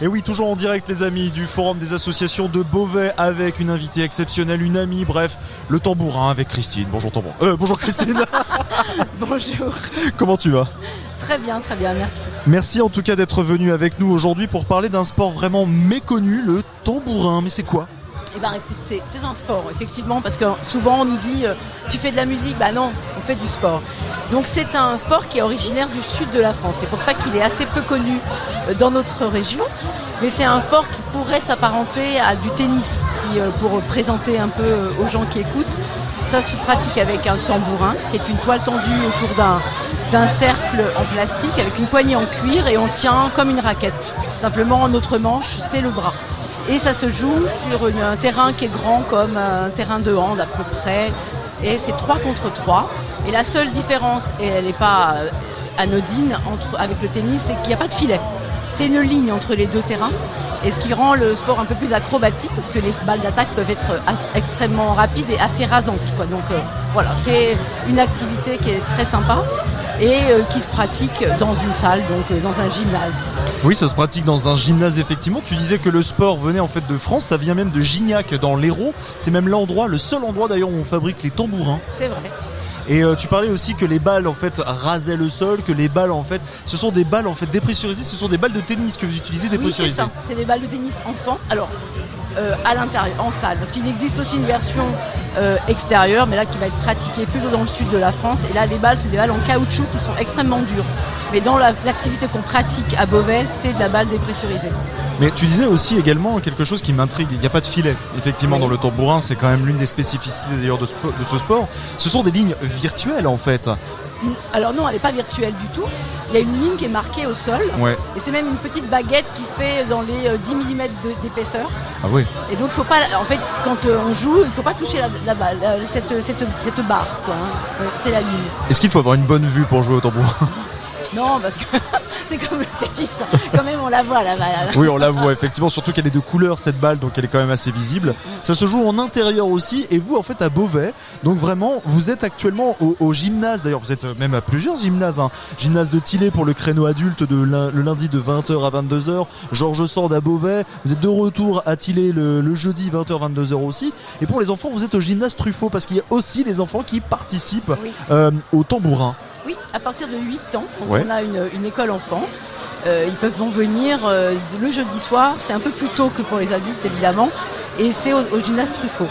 Et oui, toujours en direct les amis du Forum des associations de Beauvais avec une invitée exceptionnelle, une amie, bref, le tambourin avec Christine. Bonjour tambourin. Bonjour Christine. Bonjour. Comment tu vas ? Très bien, merci. Merci en tout cas d'être venu avec nous aujourd'hui pour parler d'un sport vraiment méconnu, le tambourin. Mais c'est quoi ? Eh ben écoute, c'est un sport, effectivement, parce que souvent on nous dit tu fais de la musique, bah non, on fait du sport. Donc c'est un sport qui est originaire du sud de la France, c'est pour ça qu'il est assez peu connu dans notre région, mais c'est un sport qui pourrait s'apparenter à du tennis, pour présenter un peu aux gens qui écoutent. Ça se pratique avec un tambourin, qui est une toile tendue autour d'un cercle en plastique avec une poignée en cuir et on tient comme une raquette. Simplement notre manche, c'est le bras. Et ça se joue sur un terrain qui est grand comme un terrain de hand à peu près. Et c'est 3 contre 3. Et la seule différence, et elle n'est pas anodine avec le tennis, c'est qu'il n'y a pas de filet. C'est une ligne entre les deux terrains. Et ce qui rend le sport un peu plus acrobatique parce que les balles d'attaque peuvent être extrêmement rapides et assez rasantes, quoi. Donc voilà, c'est une activité qui est très sympa et qui se pratique dans une salle, donc dans un gymnase. Oui, ça se pratique dans un gymnase effectivement. Tu disais que le sport venait en fait de France, ça vient même de Gignac dans l'Hérault. C'est même l'endroit, le seul endroit d'ailleurs où on fabrique les tambourins. C'est vrai. Et tu parlais aussi que les balles en fait rasaient le sol, que les balles en fait, ce sont des balles en fait dépressurisées, ce sont des balles de tennis que vous utilisez dépressurisées. Oui, c'est ça. C'est des balles de tennis enfants. Alors à l'intérieur, en salle, parce qu'il existe aussi une version extérieure, mais là qui va être pratiquée plutôt dans le sud de la France. Et là, les balles, c'est des balles en caoutchouc qui sont extrêmement dures. Mais dans l'activité qu'on pratique à Beauvais, c'est de la balle dépressurisée. Mais tu disais aussi également quelque chose qui m'intrigue, il n'y a pas de filet. Effectivement, dans le tambourin, c'est quand même l'une des spécificités d'ailleurs de ce sport. Ce sont des lignes virtuelles en fait. Alors non, elle n'est pas virtuelle du tout. Il y a une ligne qui est marquée au sol. Ouais. Et c'est même une petite baguette qui fait dans les 10 mm d'épaisseur. Ah oui. Et donc, faut pas, en fait, quand on joue, il ne faut pas toucher la balle, cette barre, quoi, hein. C'est la ligne. Est-ce qu'il faut avoir une bonne vue pour jouer au tambourin ? Non, parce que c'est comme le tennis. Quand même, on la voit la balle. Oui, on la voit effectivement, surtout qu'elle est de couleur cette balle, donc elle est quand même assez visible. Ça se joue en intérieur aussi, et vous en fait à Beauvais, donc vraiment vous êtes actuellement au gymnase, d'ailleurs vous êtes même à plusieurs gymnases, hein. Gymnase de Tillé pour le créneau adulte le lundi de 20h à 22h, Georges Sand à Beauvais, vous êtes de retour à Tillé le jeudi 20h-22h aussi, et pour les enfants vous êtes au gymnase Truffaut, parce qu'il y a aussi les enfants qui participent au tambourin. Oui, à partir de 8 ans, ouais. On a une école enfant. Ils peuvent donc venir le jeudi soir, c'est un peu plus tôt que pour les adultes évidemment, et c'est au gymnase Truffaut.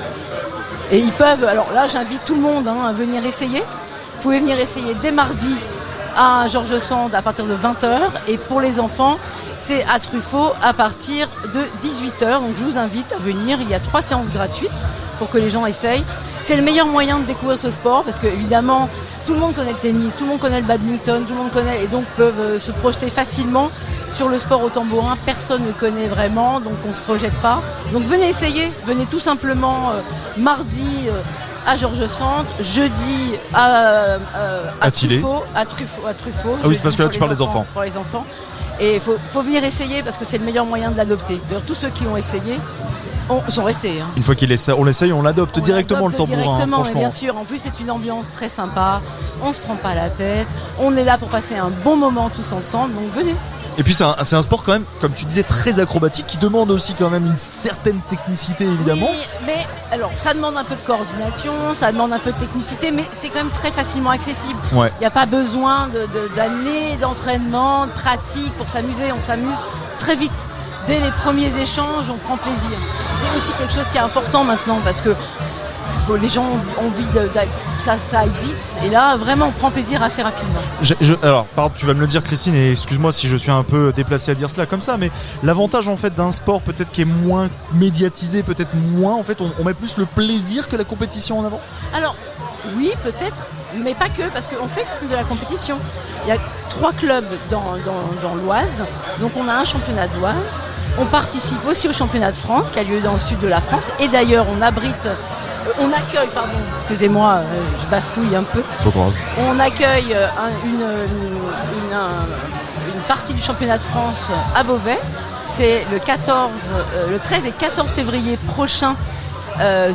Et ils peuvent, alors là j'invite tout le monde à venir essayer. Vous pouvez venir essayer dès mardi à Georges Sand à partir de 20h, et pour les enfants, c'est à Truffaut à partir de 18h. Donc je vous invite à venir, il y a 3 séances gratuites pour que les gens essayent. C'est le meilleur moyen de découvrir ce sport parce que évidemment tout le monde connaît le tennis, tout le monde connaît le badminton, tout le monde connaît et donc peuvent se projeter facilement sur le sport au tambourin. Personne ne connaît vraiment, donc on ne se projette pas. Donc venez essayer, venez tout simplement mardi à Georges Sand, jeudi à Truffaut. À Truffaut. Ah oui, parce que là tu parles des enfants. Pour les enfants. Et il faut venir essayer parce que c'est le meilleur moyen de l'adopter. D'ailleurs, tous ceux qui ont essayé sont restés. Hein. Une fois on l'essaye, on l'adopte directement le tambourin. Directement, franchement. bien sûr. En plus, c'est une ambiance très sympa. On ne se prend pas la tête. On est là pour passer un bon moment tous ensemble. Donc venez. Et puis c'est un sport quand même, comme tu disais, très acrobatique, qui demande aussi quand même une certaine technicité évidemment. Oui, mais alors ça demande un peu de coordination, ça demande un peu de technicité, mais c'est quand même très facilement accessible. Ouais. Il n'y a pas besoin d'années d'entraînement, de pratique pour s'amuser. On s'amuse très vite. Dès les premiers échanges, on prend plaisir. C'est aussi quelque chose qui est important maintenant parce que les gens ont envie ça aille vite, et là vraiment on prend plaisir assez rapidement. Alors pardon, tu vas me le dire Christine, et excuse-moi si je suis un peu déplacé à dire cela comme ça, mais l'avantage en fait d'un sport peut-être qui est moins médiatisé, peut-être moins en fait, on met plus le plaisir que la compétition en avant. Alors oui peut-être, mais pas que, parce qu'on fait quand même de la compétition. Il y a 3 clubs dans l'Oise, donc on a un championnat de l'Oise. On participe aussi au championnat de France qui a lieu dans le sud de la France, et d'ailleurs on accueille, excusez-moi, je bafouille un peu. On accueille une partie du championnat de France à Beauvais. C'est le 13 et 14 février prochain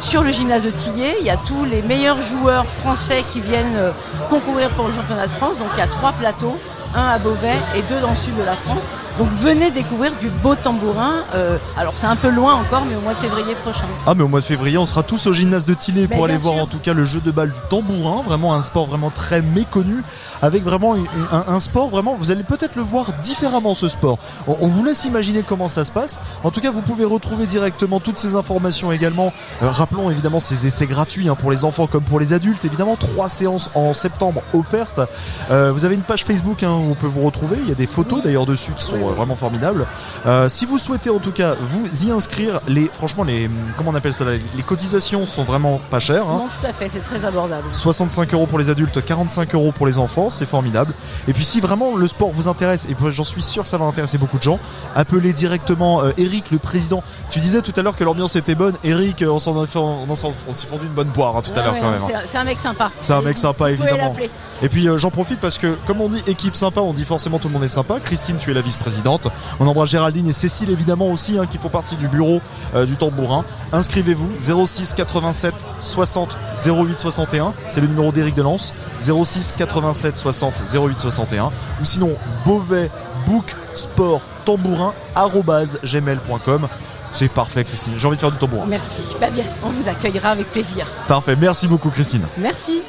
sur le gymnase de Tillé. Il y a tous les meilleurs joueurs français qui viennent concourir pour le championnat de France. Donc il y a 3 plateaux, un à Beauvais et 2 dans le sud de la France. Donc venez découvrir du beau tambourin. Alors c'est un peu loin encore, mais au mois de février prochain. Ah, mais au mois de février, on sera tous au gymnase de Tillé pour aller voir sûr. en tout cas le jeu de balle du tambourin, vraiment un sport vraiment très méconnu, avec vraiment un sport vraiment, vous allez peut-être le voir différemment ce sport. On vous laisse imaginer comment ça se passe. En tout cas, vous pouvez retrouver directement toutes ces informations également. Rappelons évidemment ces essais gratuits pour les enfants comme pour les adultes. Évidemment, 3 séances en septembre offertes. Vous avez une page Facebook où on peut vous retrouver. Il y a des photos d'ailleurs dessus qui sont vraiment formidables. Si vous souhaitez en tout cas vous y inscrire, franchement comment on appelle ça, les cotisations sont vraiment pas chères. Non, tout à fait, c'est très abordable. 65 € pour les adultes, 45 € pour les enfants, c'est formidable. Et puis si vraiment le sport vous intéresse, et j'en suis sûr que ça va intéresser beaucoup de gens, appelez directement Eric, le président. Tu disais tout à l'heure que l'ambiance était bonne. Eric, on s'est fondu une bonne boire tout à l'heure quand même. C'est un mec sympa. C'est un mec sympa, évidemment. Et puis j'en profite parce que comme on dit équipe sympa, on dit forcément tout le monde est sympa. Christine, tu es la vice-présidente. On embrasse Géraldine et Cécile évidemment aussi qui font partie du bureau du tambourin. Inscrivez-vous 06 87 60 08 61. C'est le numéro d'Éric Delance. 06 87 60 08 61. Ou sinon Beauvais Book Sport Tambourin @gmail.com. C'est parfait, Christine. J'ai envie de faire du tambourin. Merci. Bien, on vous accueillera avec plaisir. Parfait. Merci beaucoup, Christine. Merci.